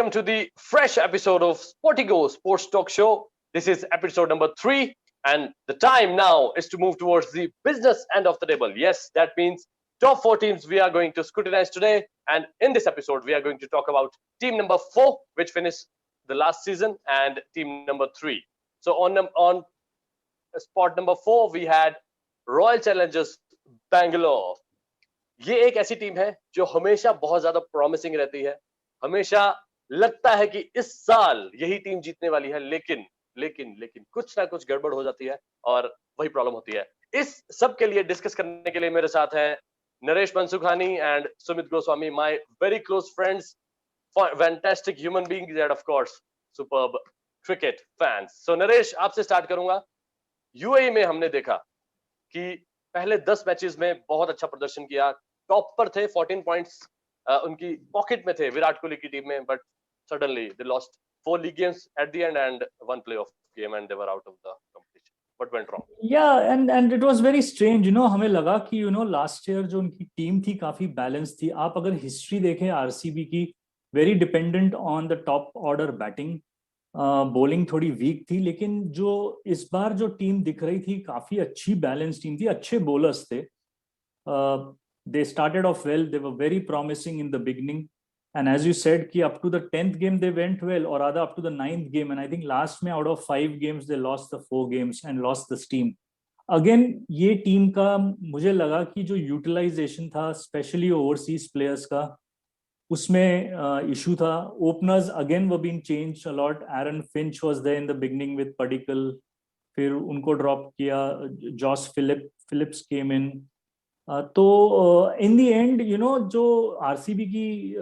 welcome to the fresh episode of Sportigo Sports Talk Show. This is episode number 3, and the time now is to move towards the business end of the table. Yes, that means top 4 teams we are going to scrutinize today, and in this episode, we are going to talk about team number 4, which finished the last season, and team number 3. So on spot number 4, we had Royal Challengers Bangalore. ये एक ऐसी team है जो हमेशा बहुत ज्यादा promising रहती है. हमेशा लगता है कि इस साल यही टीम जीतने वाली है, लेकिन लेकिन लेकिन कुछ ना कुछ गड़बड़ हो जाती है और वही प्रॉब्लम होती है. इस सब के लिए डिस्कस करने के लिए मेरे साथ हैं Naresh Mansukhani and Sumit Goswami, my very close friends, fantastic human beings and of course superb cricket fans. So Naresh, आपसे स्टार्ट करूंगा. यूएई में हमने देखा कि पहले 10 मैचेस में बहुत अच्छा प्रदर्शन किया, टॉप पर थे, 14 पॉइंट्स उनकी पॉकेट में थे विराट कोहली की टीम में, but suddenly they lost 4 league games at the end and 1 playoff game and they were out of the competition. What went wrong? Yeah, and it was very strange, हमें लगा कि last year जो उनकी team थी काफी balance थी. आप अगर हिस्ट्री देखें आरसीबी की, very dependent on the top order batting, bowling थोड़ी वीक थी, लेकिन जो इस बार जो टीम दिख रही थी काफी अच्छी बैलेंस टीम थी, अच्छे बॉलर्स थे. They started off well, they were very promising in the beginning, and as you said कि up to the 10th game they went well, or rather up to the 9th game, and I think last में out of 5 games they lost the 4 games and lost the steam. Again ये team का मुझे लगा कि जो utilisation था specially overseas players का, उसमें इशू था. Openers again were being changed a lot. Aaron Finch was there in the beginning with Padikkal, फिर उनको ड्रॉप किया, जॉस फिलिप्स केम इन. तो इन द एंड जो आरसीबी की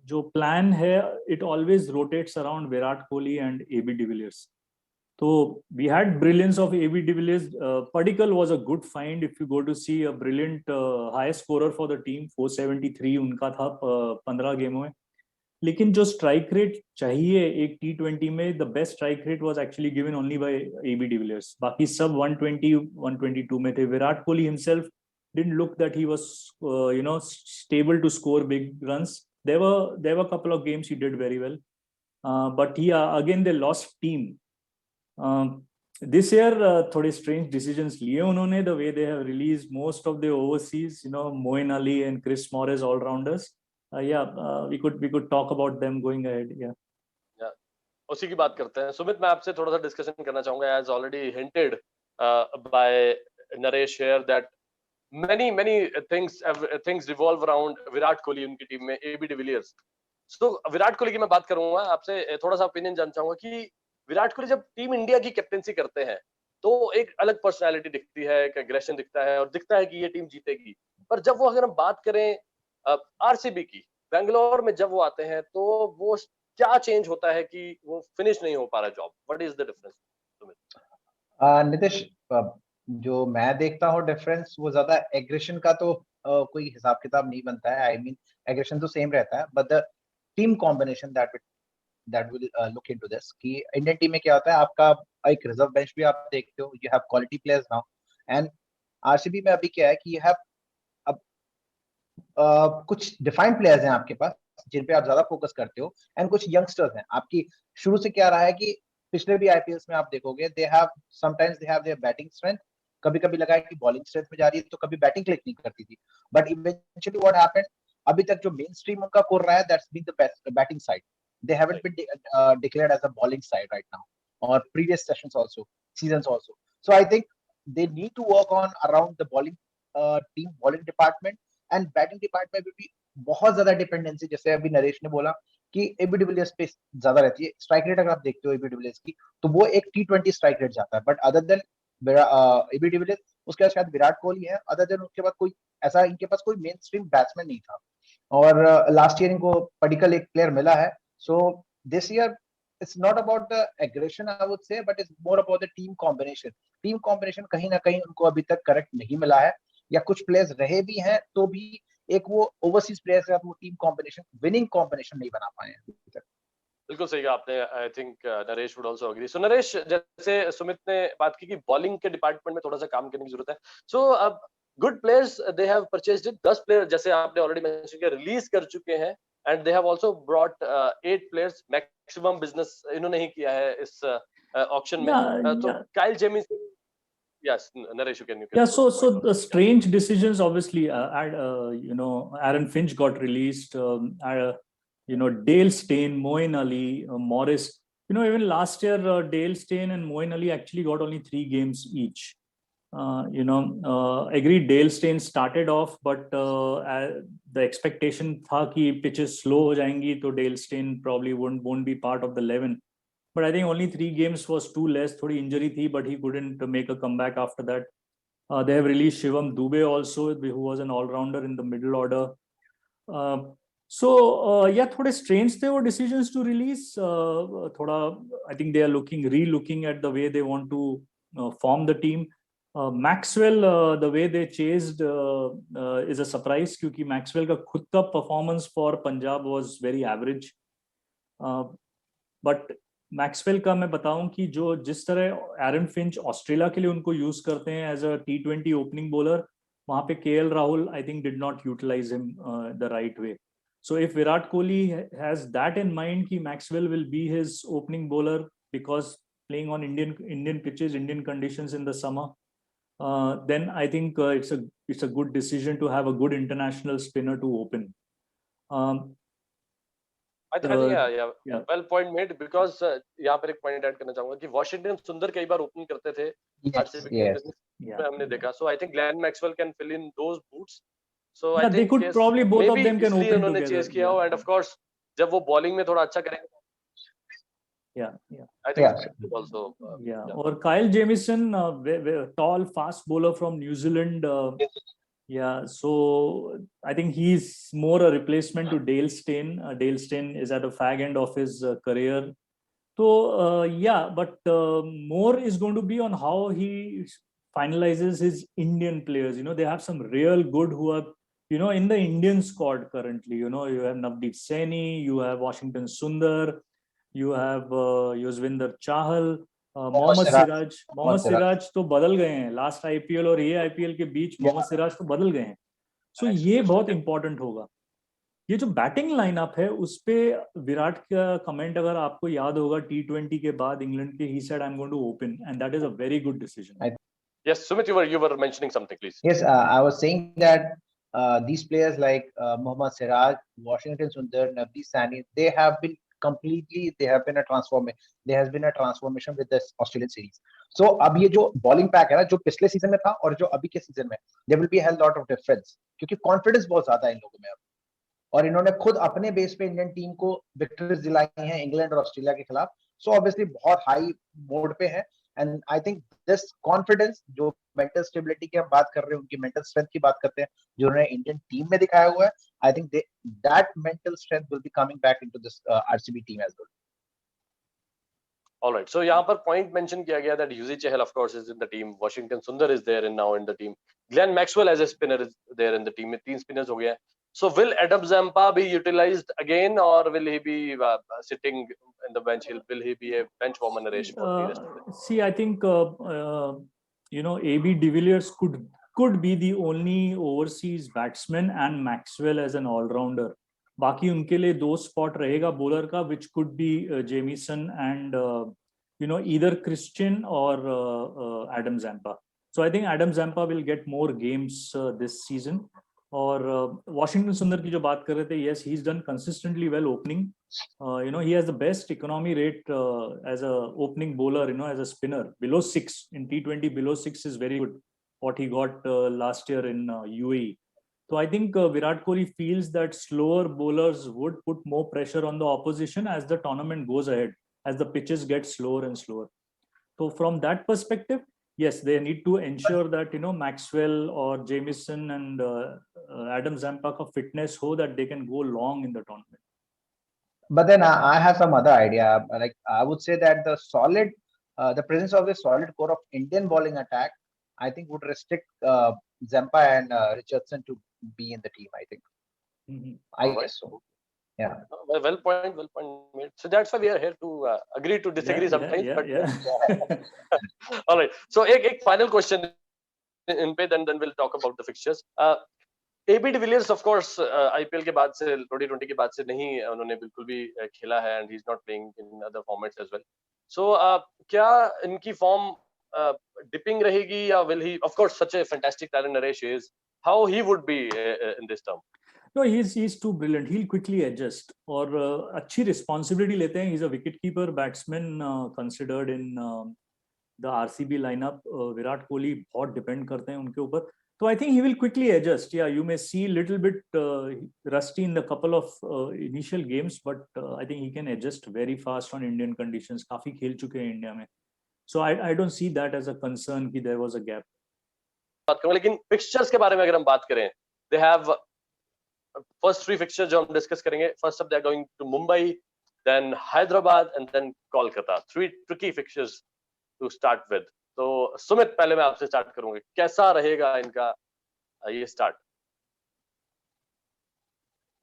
जो प्लान है, it always rotates around Virat Kohli and AB de Villiers. तो we had brilliance of AB de Villiers. Padikkal was a good find if you go to see, a brilliant highest scorer for the team. 473 उनका था 15 गेमों में. लेकिन जो स्ट्राइक रेट चाहिए एक T20 में, the best strike rate was actually given only by AB de Villiers. बाकी सब 120 122 में थे. Virat Kohli himself didn't look that he was stable to score big runs. There were a couple of games he did very well, but again they lost team. This year थोड़े strange decisions लिए उन्होंने, the way they have released most of the overseas, Moeen Ali and Chris Morris all rounders. We could talk about them going ahead. Yeah, उसी की बात करते हैं. सुमित, मैं आपसे थोड़ा सा डिस्कशन करना चाहूंगा. As already hinted by Naresh here that many things revolve around Virat Kohli उनकी टीम में, एबी डिविलियर्स. सो विराट कोहली की मैं बात करूंगा, आपसे थोड़ा सा ओपिनियन जानना चाहूंगा कि विराट कोहली जब टीम इंडिया की कैप्टेंसी करते हैं तो एक अलग पर्सनालिटी दिखती है, एक एग्रेशन दिखता है और दिखता है कि ये टीम जीतेगी. पर जब वो, अगर हम बात करें आरसीबी की, बैंगलोर में जब वो आते हैं तो वो क्या चेंज होता है कि वो फिनिश नहीं हो पा रहा job? What is the difference? Nitish, जो मैं देखता हूँ डिफरेंस, वो ज्यादा एग्रेशन का तो कोई हिसाब किताब नहीं बनता है. आई मीन एग्रेशन तो सेम रहता है, but the team combination that will look into this. कि इंडियन टीम में क्या होता है, आपका एक रिजर्व बेंच भी आप देखते हो, you have quality players now. And RCB में अभी क्या है कि यू हैव अब कुछ डिफाइंड प्लेयर्स हैं आपके पास जिन पे आप ज्यादा फोकस करते हो, एंड कुछ यंगस्टर्स हैं. आपकी शुरू से क्या रहा है कि पिछले भी आईपीएल्स में आप देखोगे, they have their batting strength. कभी कभी लगा है कि बॉलिंग स्ट्रेंथ में जा रही है, तो कभी बैटिंग क्लिक नहीं करती थी. बट इवेंचुअली व्हाट हैपेंड, अभी तक जो मेन स्ट्रीम उनका कोर रहा है, that's been the best batting side. They haven't been declared as a bowling side right now, और previous sessions also, seasons also. So I think they need to work on around the bowling team, bowling department. And batting department में भी बहुत ज्यादा dependency, जैसे अभी नरेश ने बोला कि एबी डिविलियर्स पे ज्यादा रहती है. स्ट्राइक रेट अगर आप देखते हो एबी डिविलियर्स की, तो वो एक T20 स्ट्राइक रेट जाता है. But other than AB de Villiers, उसके बाद शायद विराट कोहली है, अदर देन उसके बाद कोई ऐसा इनके पास कोई मेन स्ट्रीम बैट्समैन नहीं था. और लास्ट ईयर इनको पर्टिकल एक प्लेयर मिला है. So this year it's not about the aggression I would से, but it's more about the team combination. Team combination कहीं ना कहीं उनको अभी तक करेक्ट नहीं मिला है, या कुछ प्लेयर्स रहे भी हैं तो भी एक वो ओवरसीज प्लेयर्स के साथ वो टीम कॉम्बिनेशन, विनिंग कॉम्बिनेशन नहीं बना पाए हैं. बिल्कुल सही कहा आपने. I think Naresh would also agree. So Naresh, जैसे सुमित ने बात की कि बॉलिंग के डिपार्टमेंट में थोड़ा सा काम करने की जरूरत है. सो अब good players they have purchased it. 10 player जैसे आपने ऑलरेडी मेंशन किया रिलीज कर चुके हैं, and they have also brought 8 players. Maximum business इन्होंने ही किया है इस auction में. तो Kyle Jamieson. Yes, Naresh, you can. Yeah, so the strange decisions, obviously, Aaron Finch got released. Dale Steyn, Moeen Ali, Morris. Even last year, Dale Steyn and Moeen Ali actually got only 3 games each. Agreed, Dale Steyn started off, but the expectation था कि pitches slow हो जाएंगी, तो Dale Steyn probably won't be part of the 11. But I think only 3 games was too less. थोड़ी injury थी, but he couldn't make a comeback after that. They have released Shivam Dubey also, who was an all-rounder in the middle order. थोड़े strange थे वो decisions to release. I think they are re-looking at the way they want to form the team. Maxwell, the way they chased is a surprise, क्योंकि Maxwell का खुद का performance for Punjab was very average. But Maxwell का मैं बताऊं कि जिस तरह एरन फिंच ऑस्ट्रेलिया के लिए उनको यूज करते हैं as a T20 opening bowler, वहां पे KL Rahul I think did not utilise him the right way. So if Virat Kohli has that in mind कि Maxwell will be his opening bowler because playing on Indian pitches, Indian conditions in the summer, then I think it's a good decision to have a good international spinner to open. I think yeah. Well point made, because यहाँ पर एक point add करना चाहूँगा कि Washington सुंदर कई बार open करते थे आरसीबी के बिजनेस में, हमने देखा. So I think Glenn Maxwell can fill in those boots. So I think they could probably both of them can open together. उन्होंने chase किया हो, and of course जब वो bowling में थोड़ा अच्छा करेंगे. I think also. और Kyle Jamieson, tall fast bowler from New Zealand. So I think he's more a replacement to Dale Steyn. Dale Steyn is at the fag end of his career. So but more is going to be on how he finalizes his Indian players. They have some real good who are, in the Indian squad currently. You have Navdeep Saini, you have Washington Sundar, you have Yuzvinder Chahal. Mohammad Siraj तो बदल गए हैं last IPL और ये IPL के बीच. मोहम्मद सिराज तो बदल गए हैं. सो ये बहुत इंपॉर्टेंट होगा. ये जो बैटिंग लाइनअप है उस पे विराट का कमेंट अगर आपको याद होगा T20 के बाद इंग्लैंड के, he said I'm going to open, and that is a very good decision. Yes, Sumit, you were mentioning something, please. Yes, I was saying that these players like Mohammad Siraj, Washington Sundar, Navdeep Saini, they have been a transformation with this Australian series. So अब ये जो bowling pack है ना, जो पिछले season में था और जो अभी के सीजन में, there will be a hell lot of difference, क्योंकि confidence बहुत ज्यादा है इन लोगों में अब, और इन्होंने खुद अपने बेस पे इंडियन टीम को विक्ट्रीज दिलाई हैं इंग्लैंड और ऑस्ट्रेलिया के खिलाफ. सो ऑब्वियसली बहुत हाई मोड पे है, and I think this confidence, जो मेंटल स्टेबिलिटी की हम बात कर रहे हैं, उनकी मेंटल स्ट्रेंथ की बात करते हैं, जो उन्होंने इंडियन टीम में दिखाया हुआ है, I think that mental strength will be coming back into this RCB team as well. All right, so यहाँ पर point mention किया गया that Yuzi Chahal of course is in the team, Washington Sundar is there now in the team, Glenn Maxwell as a spinner is there in the team. में 3 spinners हो गए हैं. So will Adam Zampa be utilized again, or will he be sitting in the bench? Will he be a bench warmer, Naresh? See, I think AB de Villiers could be the only overseas batsman and Maxwell as an all-rounder. बाकी उनके लिए 2 spot रहेगा bowler का, which could be Jamieson and either Christian or Adam Zampa. So I think Adam Zampa will get more games this season. और Washington Sundar की जो बात कर रहे थे, yes, he's done consistently well opening. He has the best economy rate as a opening bowler, as a spinner. Below 6 in T20, below 6 is very good. What he got last year in UAE. So I think Virat Kohli feels that slower bowlers would put more pressure on the opposition as the tournament goes ahead, as the pitches get slower and slower. So from that perspective, yes, they need to ensure that Maxwell or Jamieson and Adam Zampa ka fitness ho that they can go long in the tournament. But then I have some other idea. Like I would say that the presence of the solid core of Indian bowling attack, I think would restrict Zampa and Richardson to be in the team. I think. I guess so. Yeah. Well point made. So that's why we are here to agree to disagree sometimes. All right. So, एक final question in पे, then we'll talk about the fixtures. AB de Villiers of course IPL के बाद से 2020 के बाद से नहीं उन्होंने बिल्कुल भी खेला है and he is not playing in other formats as well. So क्या इनकी फॉर्म डिपिंग रहेगी या will he, of course such a fantastic talent Naresh is, how he would be in this term? No, he's too brilliant. He'll quickly adjust और अच्छी responsibility लेते हैं. He's a wicket-keeper batsman considered in the RCB lineup. Virat Kohli बहुत depend करते हैं उनके ऊपर. So I think he will quickly adjust. Yeah, you may see little bit rusty in the couple of initial games, but I think he can adjust very fast on Indian conditions. काफी खेल चुके हैं India में. So I don't see that as a concern कि there was a gap. बात करूं, लेकिन fixtures के बारे में अगर हम बात करें, they have first three fixtures जो हम डिस्कस करेंगे. First up they are going to Mumbai, then Hyderabad and then Kolkata. Three tricky fixtures to start with. तो सुमित, पहले मैं आपसे स्टार्ट करूंगी, कैसा रहेगा इनका ये स्टार्ट?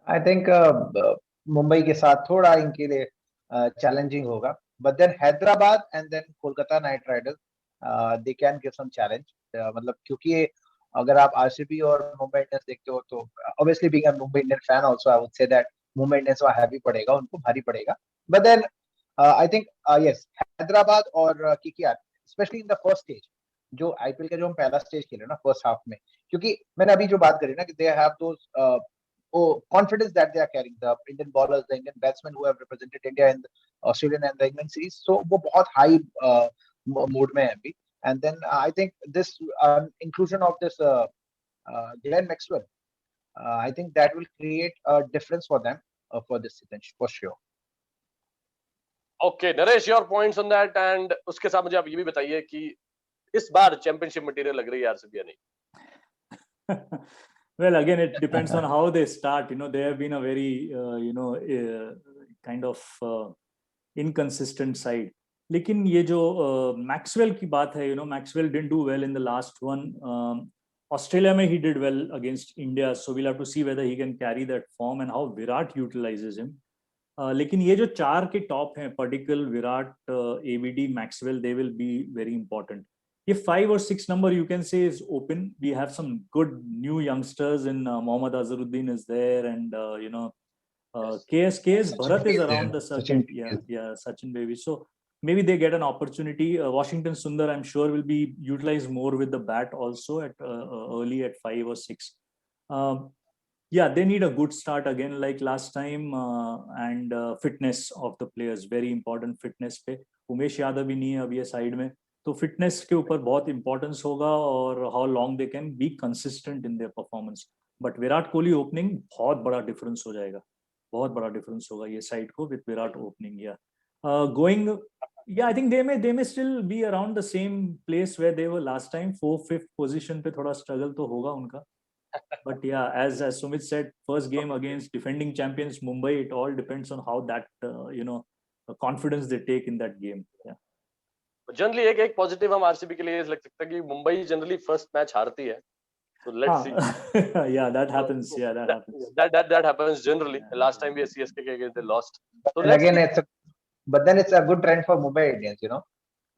आई थिंक मुंबई के साथ थोड़ा इनके लिए चैलेंजिंग होगा, but then Hyderabad and then Kolkata Knight Riders they can give some challenge. मतलब क्योंकि अगर आप आरसीबी और मुंबई इंडियंस देखते हो तो obviously being a Mumbai Indian fan also I would say that Mumbai Indians को हैवी पड़ेगा, उनको भारी पड़ेगा. But then I think yes, Hyderabad और KKR specially in the first stage, जो आईपीएल का जो हम पहला स्टेज खेले ना फर्स्ट हाफ में, क्योंकि मैंने अभी जो बात करी ना कि they have those confidence that they are carrying, the Indian bowlers, the Indian batsmen who have represented India in the Australian and the England series, so वो बहुत high mood में है अभी. And then I think this inclusion of this Glenn Maxwell, I think that will create a difference for them for this season for sure. Okay, Naresh, your points on that, and उसके साथ मुझे आप ये भी बताइए कि इस बार championship material लग रही है आरसीबी या नहीं? Well, again, it depends on how they start. They have been a very, kind of inconsistent side. लेकिन ये जो मैक्सवेल की बात है, Maxwell didn't do well in the last one. Australia में he did well against India, so we'll have to see whether he can carry that form and how Virat utilizes him. लेकिन ये जो चार के top हैं, particular Virat, ABD, Maxwell, they will be very important. If 5 or 6 number you can say is open, we have some good new youngsters in Mohammad Azharuddin is there, and KS Bharat is around the circuit. Yeah, Sachin baby. So maybe they get an opportunity. Washington Sundar, I'm sure, will be utilized more with the bat also at early at 5 or 6. Yeah, they need a good start again like last time, and fitness of the players, very important fitness पे. उमेश यादव भी नहीं है अभी side में, तो fitness के ऊपर बहुत इंपॉर्टेंस होगा और how long they can be consistent in their performance. But Virat Kohli opening बहुत बड़ा डिफरेंस हो जाएगा, बहुत बड़ा डिफरेंस होगा ये साइड को विद विराट ओपनिंग. या गोइंग, या I think they may still be around the same place where they were last time. 4th-5th position पे थोड़ा स्ट्रगल तो होगा उनका. But yeah, as Sumit said, first game against defending champions Mumbai, it all depends on how that confidence they take in that game. Yeah. Generally एक positive हम RCB के लिए लग सकता है कि मुंबई जनरली फर्स्ट मैच हारती है. So let's see. Yeah, that happens. Yeah, that happens. That happens generally. Last time we CSK against they lost. So and again, but then it's a good trend for Mumbai Indians,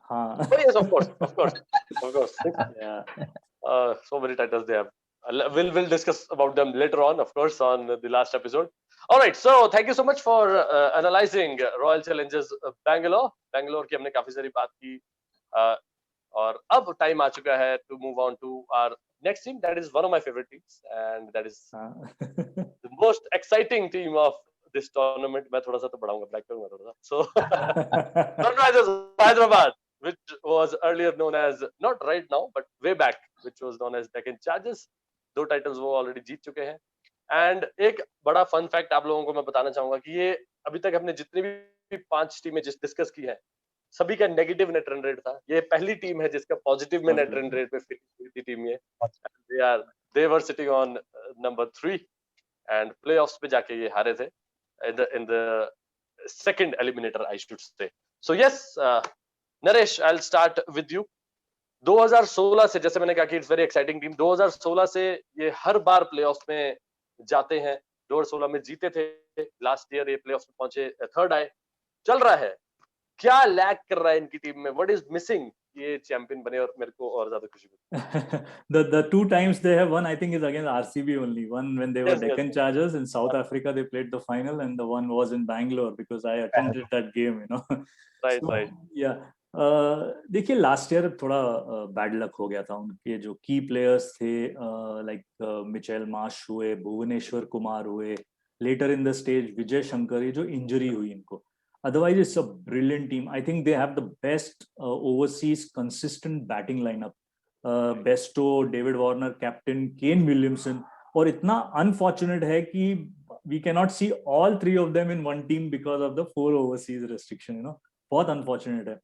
Oh yes, of course. Yeah. So many titles they have. We'll discuss about them later on, of course, on the last episode. All right, so thank you so much for analyzing Royal Challengers Bangalore की हमने काफी सारी बात की, और अब time आ चुका है to move on to our next team. That is one of my favorite teams, and that is the most exciting team of this tournament. मैं थोड़ा सा तो बढ़ाऊंगा, ब्लैक करूंगा थोड़ा सा. So Sunrisers Hyderabad, which was earlier known as, not right now, but way back, which was known as Deccan Chargers. 2 titles वो already जीत चुके हैं. एंड एक बड़ा फन फैक्ट आप लोगों को मैं बताना चाहूंगा कि ये अभी तक हमने जितनी भी 5 टीमें डिस्कस की हैं, सभी का नेगेटिव नेट रन रेट था. ये पहली टीम है जिसका पॉजिटिव में नेट रन रेट पे फिनिश हुई थी टीम ये. They were sitting on number 3 and playoffs पे जाके ये हारे थे in the second eliminator, I should say. So yes, Naresh, I'll start with you. 2016 से, जैसे मैंने कहा कि इट्स वेरी एक्साइटिंग टीम, 2016 से ये हर बार प्लेऑफ्स में जाते हैं. 2016 में जीते थे, लास्ट ईयर ये प्लेऑफ्स में पहुंचे, 3rd आए. चल रहा है, क्या लैग कर रहा है इनकी टीम में, व्हाट इज मिसिंग ये चैंपियन बने और मेरे को और ज्यादा खुशी हुई। The two times they have won, I think, is against RCB only. One when they were Yes, yes. Deccan Chargers in South Africa, they played the final, and the one was in Bangalore because I attended that game. Right, So, right. yeah. देखिए last year थोड़ा bad luck हो गया था, उनके जो की players थे like Mitchell Marsh हुए, भुवनेश्वर कुमार हुए, letter in the stage Vijay Shankar, ये जो इंजरी हुई इनको. Otherwise, it's a brilliant team. I think they have the best overseas consistent batting lineup. Besto, David Warner, captain, Kane Williamson. और इतना unfortunate है कि we cannot see all three of them in one team because of the 4 overseas restriction. बहुत unfortunate है.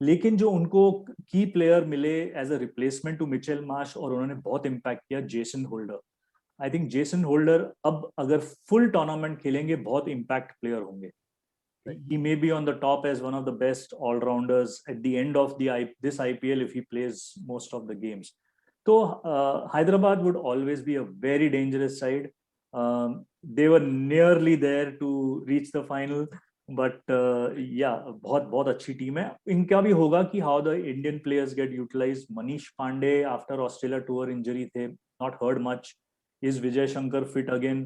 लेकिन जो उनको key player मिले as a replacement to Mitchell Marsh और उन्होंने बहुत इम्पैक्ट किया, Jason Holder. I think Jason Holder अब अगर फुल टूर्नामेंट खेलेंगे बहुत इम्पैक्ट प्लेयर होंगे. He may be on the top as one of the best all-rounders at the end of this IPL if he plays most of the games. So Hyderabad would always be a very dangerous side. They were nearly there to reach the final, but yeah, बहुत अच्छी team है. इनका भी होगा कि how the Indian players get utilized. Manish Pandey after Australia tour injury थे, not heard much. Is Vijay Shankar fit again?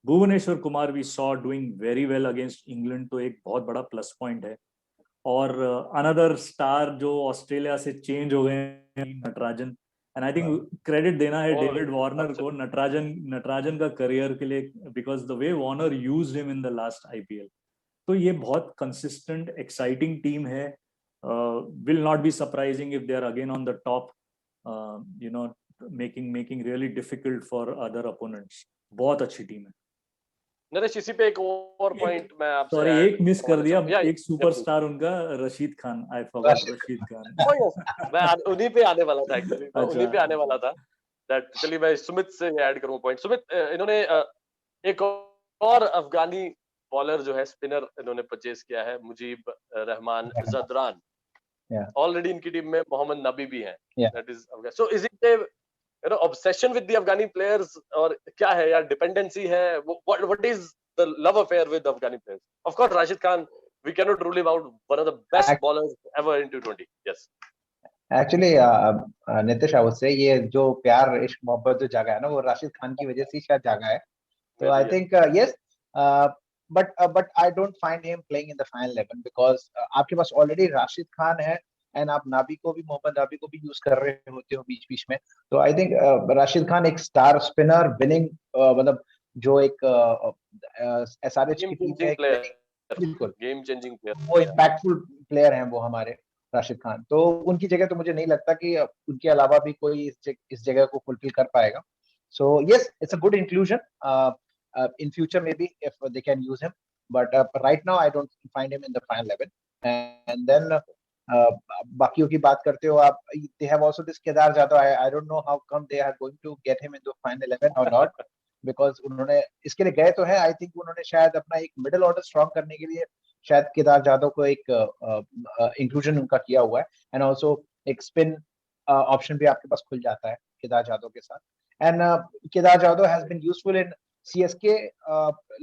Bhuvneshwar Kumar we saw doing very well against England, तो एक बहुत बड़ा प्लस पॉइंट है. और अनदर स्टार जो Australia से change हो गए हैं, Natarajan. And I think credit देना है डेविड वार्नर को, नटराजन का करियर के लिए, because the way Warner used him in the last IPL. तो ये बहुत कंसिस्टेंट एक्साइटिंग टीम है. Will not be surprising if they are again on the top, making really difficult for other opponents. बहुत अच्छी team है. नरेश, इसी पे एक और पॉइंट मैं आपसे सॉरी एक मिस कर दिया, एक सुपरस्टार yeah, उनका Rashid Khan. I forgot Rashid Khan. oh yes, मैं उन्हीं पे आने वाला था एक्चुअली, मैं उन्हीं पे आने वाला था. दैट चलिए मैं सुमित से ऐड करूं पॉइंट. सुमित, इन्होंने एक और अफगानी बॉलर जो है, स्पिनर इन्होंने परचेज किया है, मुजीब रहमान जदरान. ऑलरेडी इनकी टीम में मोहम्मद नबी भी हैं. That is so is it obsession with the Afghani players और क्या है यार, डिपेंडेंसी है? what is the love affair with Afghani players? Of course Rashid Khan, we cannot rule him out, one of the best bowlers ever in T20. Yes, actually Nitish, I would say ये जो प्यार इश्क मोहब्बत जो जागा है ना, वो राशिद खान की वजह से शायद जागा है. तो I think yes, but I don't find him playing in the final 11 because आपके पास already राशिद खान है एंड आप नाबी को भी, मोहम्मद नाबी को भी यूज कर रहे होते हो बीच बीच में. तो आई थिंक राशिद खान एक स्टार स्पिनर, विनिंग मतलब जो एक एसआरएच की टीम है, बिल्कुल गेम चेंजिंग प्लेयर, वो इम्पैक्टफुल प्लेयर हैं वो हमारे राशिद खान. तो उनकी जगह तो मुझे नहीं लगता कि उनके अलावा भी कोई इस जगह को फुलफिल कर पाएगा. So yes, it's a good inclusion. in future maybe if they can use him, but right now I don't find him in the final 11. And then बाकियों की बात करते हो आप, they have also this Kedar Jadhav. I don't know how come they are going to get him in the final 11 or not, because उन्होंने इसके लिए गए तो है. आई थिंक उन्होंने शायद अपना एक मिडिल ऑर्डर स्ट्रॉन्ग करने के लिए शायद केदार जाधव को एक इंक्लूजन उनका किया हुआ है. एंड ऑल्सो एक स्पिन ऑप्शन भी आपके पास खुल जाता है केदार जाधव के साथ. And Kedar Jadhav has been useful in CSK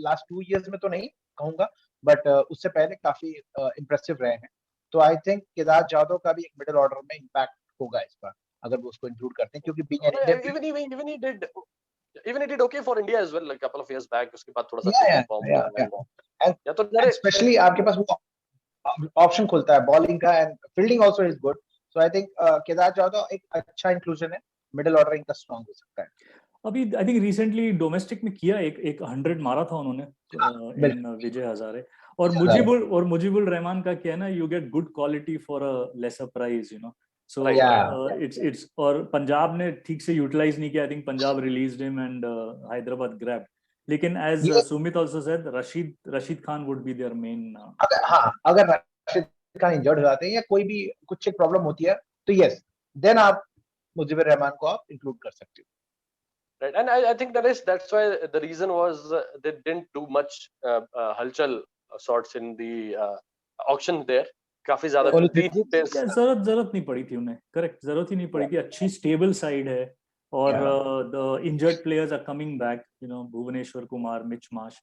last 2 years में तो नहीं कहूंगा, बट उससे पहले काफी इंप्रेसिव रहे हैं. तो आई थिंक केदार जाधव का भी एक मिडिल ऑर्डर में इम्पैक्ट होगा इस बार अगर वो उसको इंक्लूड करते हैं, क्योंकि being an Indian even he did okay for India as well, like a couple of years back. उसके बाद थोड़ा सा फॉर्म या तो स्पेशली आपके पास वो ऑप्शन खुलता है बॉलिंग का, and fielding also is good. So I think Kedar Jadhav एक अच्छा इंक्लूजन है, मिडिल ऑर्डर इनका स्ट्रांग हो सकता है. अभी आई थिंक रिसेंटली डोमेस्टिक में किया, एक 100 मारा था उन्होंने इन विजय हजारे. और मुजीबुल रहमान का क्या है ना, you get good quality for a lesser price, so it's और पंजाब ने ठीक से यूटिलाइज नहीं किया. I think Punjab released him and Hyderabad grabbed. लेकिन as Sumit also said, Rashid Khan would be their man. अगर रशीद खान इंजर्ड हो जाते हैं या कोई भी कुछ एक प्रॉब्लम होती है तो यस, देन आप मुजीबुर रहमान को आप इंक्लूड कर सकते हो. Right, and I think that's why the reason was they didn't do much halchal sorts in the auction there. काफी ज्यादा जरूरत नहीं पड़ी थी उन्हें. करेक्ट, जरूरत ही नहीं पड़ी थी. अच्छी स्टेबल साइड है और the injured players are coming back, Bhuvneshwar Kumar, Mitch Marsh.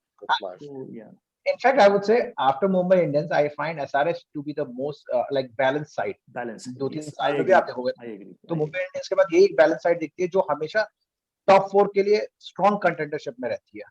In fact, I would say after Mumbai Indians, I find SRH to be the most like balanced side. Balanced. दो तीन Yes, साल I में भी agree. आप देखोगे I agree. तो I Mumbai agree. Indians के बाद यही एक बैलेंस साइड दिखती है जो हमेशा टॉप 4 के लिए स्ट्रॉन्ग कंटेंडरशिप में रहती है.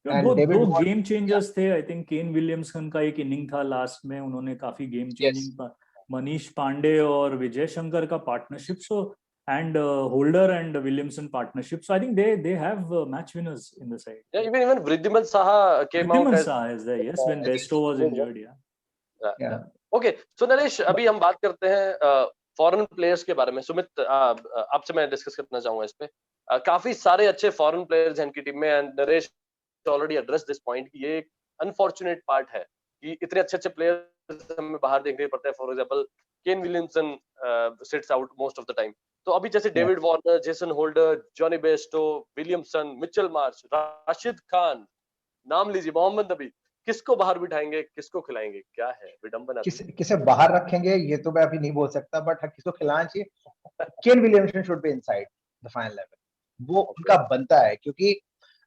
दो And David दो Warner, गेम चेंजर्स थे. आई थिंक केन विलियमसन का एक इनिंग था लास्ट में, उन्होंने काफी game yes, changing. Manish Pandey और विजय शंकर का partnership, so and Holder and Williamson partnership. So I think they have match winners in the side. Yeah, even Vridhiman Saha came out Riddiman as Saha is there, yes, when Besto was injured. yeah. Okay. So Naresh, अभी हम बात करते हैं foreign players के बारे में. सुमित, आपसे मैं डिस्कस करना चाहूंगा इस पे. काफी सारे अच्छे फॉरेन प्लेयर्स हैं इनकी टीम में, and Naresh already address this point कि ये एक अनफॉर्चुनेट पार्ट है कि इतने अच्छे अच्छे प्लेयर्स हमें बाहर देखने पड़ते हैं. For example Kane Williamson sits out most of the time. तो अभी जैसे David Warner, Jason Holder, Johnny Bairstow, Williamson, Mitchell Marsh, Rashid Khan, नाम लीजिए, मोहम्मद नबी, किसको बाहर बिठाएंगे, किसको खिलाएंगे? क्या है विडंबना? किसे बाहर रखेंगे ये तो मैं अभी नहीं बोल सकता, बट किसको खिलाना चाहिए. केन Williamson should be inside the final 11. वो उनका बनता है क्योंकि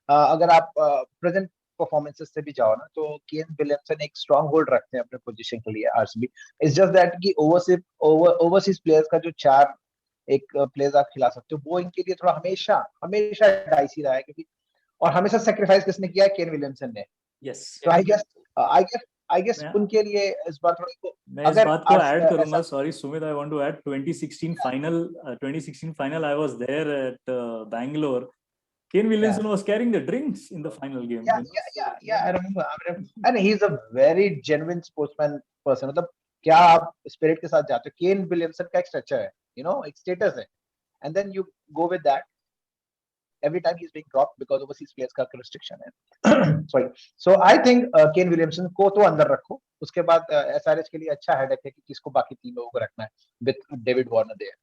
अगर आप प्रेजेंट परफॉर्मेंसेस से भी जाओ ना तो केन विलियमसन एक स्ट्रॉन्ग होल्ड रखते हैं अपने पोजीशन के लिए आरसीबी. इट्स जस्ट दैट कि ओवरसीज प्लेयर्स का जो 4 एक प्लेयर्स आप खिला सकते हो वो इनके लिए थोड़ा हमेशा हमेशा डाइसी रहा है क्योंकि और हमेशा सेक्रीफाइस किसने किया है, केन विलियमसन ने. Yes. तो आई गेस उनके लिए इस बार थोड़ा मैं इस बात को ऐड करूंगा. Sorry Sumit, I want to add 2016 final I was there at Bangalore. Kane Williamson was carrying the drinks in the final game. Yeah, I remember. And he's a very genuine sportsman person. मतलब क्या आप spirit के साथ जाते हो. Kane Williamson का एक structure है, एक स्टेटस है, and then you go with that. Every time he's being dropped because overseas players का restriction है. Sorry. So I think Kane Williamson को तो अंदर रखो. उसके बाद SRH के लिए अच्छा हेडेक है कि किसको बाकी 3 लोगों को रखना है with David Warner there.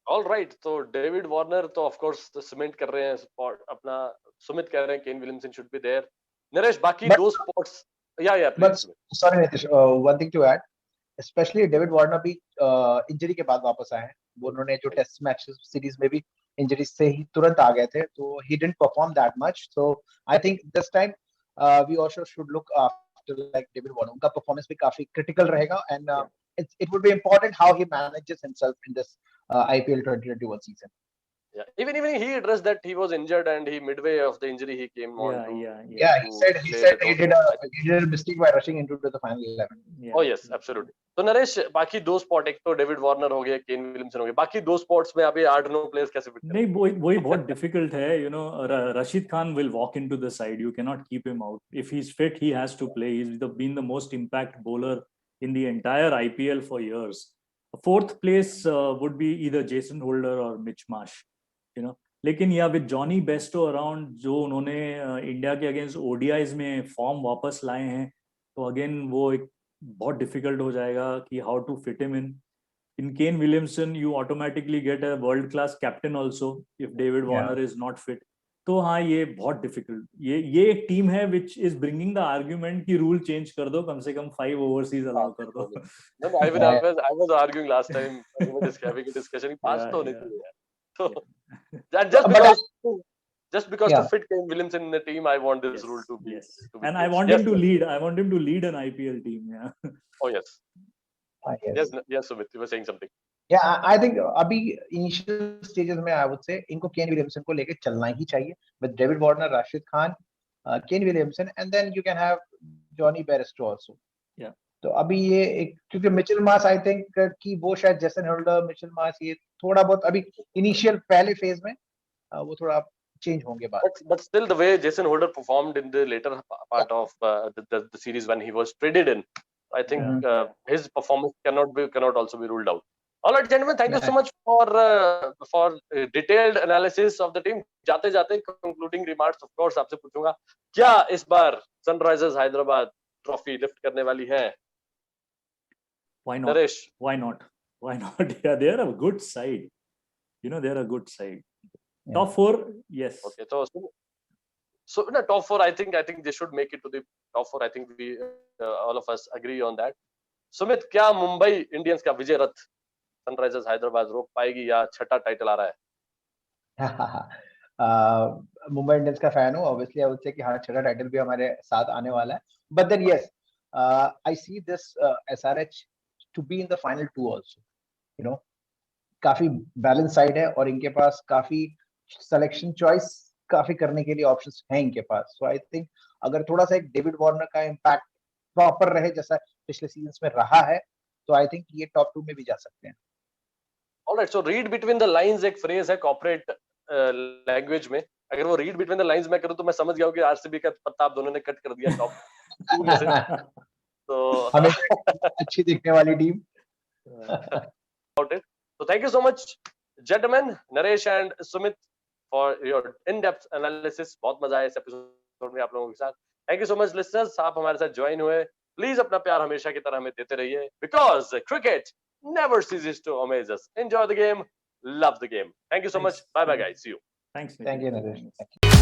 All right. तो डेविड वार्नर तो ऑफ कोर्स सीमेंट कर रहे हैं स्पॉट अपना. सुमित कह रहे हैं Kane Williamson should be there. Naresh, बाकी दो स्पॉट्स. या But please. sorry Nitish, one thing to add, especially David Warner भी इंजरी के बाद वापस आए हैं. वो उन्होंने जो टेस्ट मैच सीरीज में भी इंजरी से ही तुरंत आ गए थे तो he didn't perform that much. So I think this time we also should look after like David Warner. उनका परफॉर्मेंस भी काफी क्रिटिकल रहेगा and it would be important how he manages himself in this IPL 2021 season. Yeah, even he addressed that he was injured and he midway of the injury he came on to. Yeah, he said he did a mistake by rushing into the final 11. Oh yes, absolutely. तो नरेश, बाकी दो spot, एक तो David Warner हो गया, Kane Williamson हो गया, बाकी दो स्पॉट्स में अभी 8-9 प्लेयर्स कैसे फिट करेंगे? नहीं, वही बहुत डिफिकल्ट है. Rashid Khan will walk into the side. You cannot keep him out. If he's fit, he has to play. He's been the most impact bowler in the entire IPL for years. Fourth place would be either Jason Holder or Mitch Marsh. लेकिन या with Jonny Bairstow around, जो उन्होंने India के against ODIs में form वापस लाए हैं, तो अगेन वो एक बहुत डिफिकल्ट हो जाएगा कि how to fit him in Kane Williamson. You automatically get a world class captain also if David Warner is not fit. तो हाँ, ये बहुत डिफिकल्ट. ये एक टीम है which is bringing the argument कि रूल चेंज कर दो, कम से कम 5 ओवरसीज अलाउ कर दो. I was arguing last time, we were just having a discussion. पांच तो नहीं थे यार. So that just because to fit Kane Williamson in the team, I want this rule to be. And I want him to lead. I want him to lead an IPL team. Yeah. Oh yes. Yes, Sumit, you were saying something. Yeah, I think अभी initial stages में I would say इनको Kane Williamson को लेके चलना ही चाहिए with David Warner, Rashid Khan, Kane Williamson, and then you can have Jonny Bairstow also. Yeah. तो अभी ये एक, क्योंकि मिचेल मार्श आई थिंक कि वो शायद जेसन होल्डर, मिचेल मार्श ये थोड़ा बहुत अभी इनिशियल पहले फेज में वो थोड़ा चेंज होंगे बाद. But still the way Jason Holder performed in the later part of the series when he was traded in, I think his performance cannot also be ruled out. All right, gentlemen, thank you so much for detailed analysis of the team. जाते जाते concluding remarks of course आपसे पूछूंगा, क्या इस बार Sunrisers Hyderabad trophy lift करने वाली है? Why not? Naresh. Why not? Yeah, they're a good side. They're a good side. Yeah. Top 4, yes. Okay, so in the top 4, I think they should make it to the top 4. I think we all of us agree on that. Sumit, क्या Mumbai Indians का विजय रथ Sunrisers Hyderabad रोक पाएगी या छठा title आ रहा है? Mumbai Indians का fan हूँ, ऑब्वियसली आई वुड से कि हाँ 6 टाइटल भी हमारे साथ आने वाला है, but then yes I see this SRH to be in the final 2 also, you know काफी बैलेंस साइड है और इनके पास काफी सिलेक्शन चॉइस काफी करने के लिए ऑप्शंस हैं इनके पास, सो आई थिंक अगर थोड़ा सा एक डेविड वार्नर का इम्पैक्ट प्रॉपर रहे जैसा पिछले सीजन्स में रहा है, तो आई थिंक ये टॉप 2 में भी जा सकते हैं। Alright, so read between the lines एक फ्रेज है कॉर्पोरेट लैंग्वेज में, अगर वो रीड बिटवीन द लाइंस में करूं तो मैं समझ गया हूं कि आरसीबी का पत्ता आप दोनों ने कट कर दिया टॉप 2 में से। तो हमें अच्छी दिखने वाली team. about it. So thank you so much, gentlemen, Naresh and Sumit, for your in-depth analysis. बहुत मजा आया इस एपिसोड में आप लोगों के साथ। Thank you so much, listeners. आप हमारे साथ ज्वाइन हुए। प्लीज अपना प्यार हमेशा की तरह हमें देते रहिए, because cricket never ceases to amaze us. Enjoy the game, love the game. Thank you so much. Bye bye, guys. See you. Thanks, Thank you, Nitin. Naresh. Thank you.